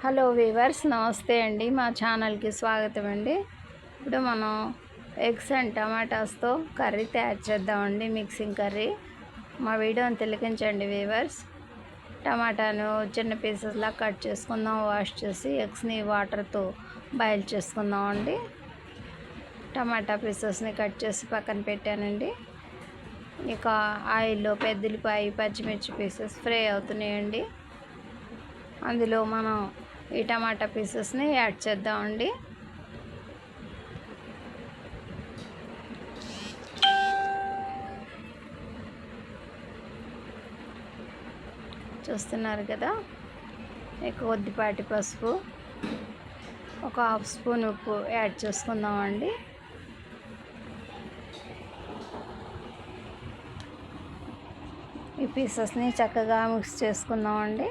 Hello weavers, నమస్తే అండి. మా ఛానల్కి స్వాగతం అండి. ఇప్పుడు మనం ఎగ్స్ అండ్ టమాటాస్తో కర్రీ తయారు చేద్దామండి, మిక్సింగ్ కర్రీ. మా వీడియోని తిలకించండి వీవర్స్. టమాటాను చిన్న పీసెస్లా కట్ చేసుకుందాం. వాష్ చేసి ఎగ్స్ని వాటర్తో బాయిల్ చేసుకుందామండి. టమాటా పీసెస్ని కట్ చేసి పక్కన పెట్టానండి. ఇక ఆయిల్లో పెద్దలిపాయ, పచ్చిమిర్చి పీసెస్ ఫ్రై అవుతున్నాయండి. అందులో మనం ఈ టమాటా పీసెస్ని యాడ్ చేద్దామండి. చూస్తున్నారు కదా, కొద్దిపాటి పసుపు, ఒక హాఫ్ స్పూన్ ఉప్పు యాడ్ చేసుకుందామండి. ఈ పీసెస్ని చక్కగా మిక్స్ చేసుకుందామండి.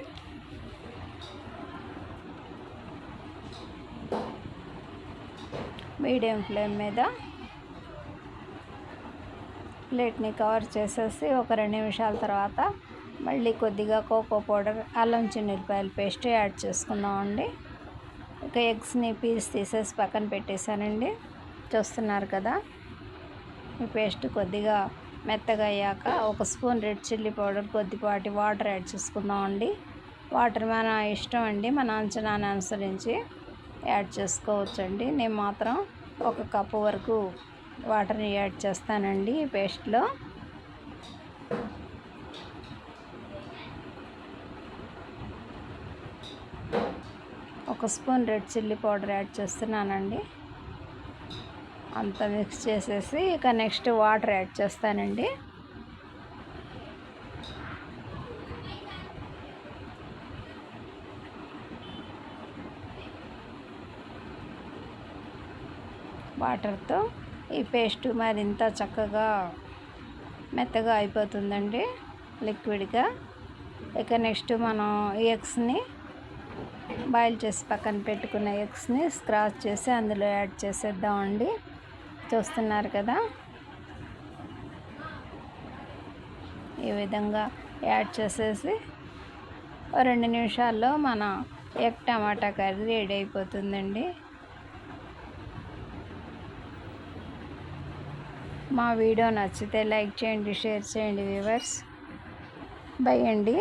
మీడియం ఫ్లేమ్ మీద ప్లేట్ని కవర్ చేసేసి ఒక 2 నిమిషాల తర్వాత మళ్ళీ కొద్దిగా కోకో పౌడర్, అల్లం చిన్నులపాయల పేస్ట్ యాడ్ చేసుకుందామండి. ఇక ఎగ్స్ని తీసేసి పక్కన పెట్టేశానండి. చూస్తున్నారు కదా, ఈ పేస్ట్ కొద్దిగా మెత్తగా అయ్యాక ఒక స్పూన్ రెడ్ చిల్లీ పౌడర్, కొద్దిపాటి వాటర్ యాడ్ చేసుకుందామండి. వాటర్ మన ఇష్టం అండి, మన అంచనాన్ని అనుసరించి యాడ్ చేసుకోవచ్చండి. నేను మాత్రం 1 కప్పు వరకు వాటర్ని యాడ్ చేస్తానండి ఈ పేస్ట్లో. ఒక spoon red chilli powder add చేస్తున్నానండి. అంతా మిక్స్ చేసేసి ఇక నెక్స్ట్ వాటర్ యాడ్ చేస్తానండి. వాటర్తో ఈ పేస్ట్ మరింత చక్కగా మెత్తగా అయిపోతుందండి, లిక్విడ్గా. ఇక నెక్స్ట్ మనం ఎగ్స్ని బాయిల్ చేసి పక్కన పెట్టుకున్న ఎగ్స్ని స్క్రాచ్ చేసి అందులో యాడ్ చేసేద్దామండి. చూస్తున్నారు కదా, ఈ విధంగా యాడ్ చేసేసి 2 నిమిషాల్లో మన ఎగ్ టమాటా కర్రీ రెడీ అయిపోతుందండి. మా వీడియో నచ్చితే లైక్ చేయండి, షేర్ చేయండి వీవర్స్. బై అండి.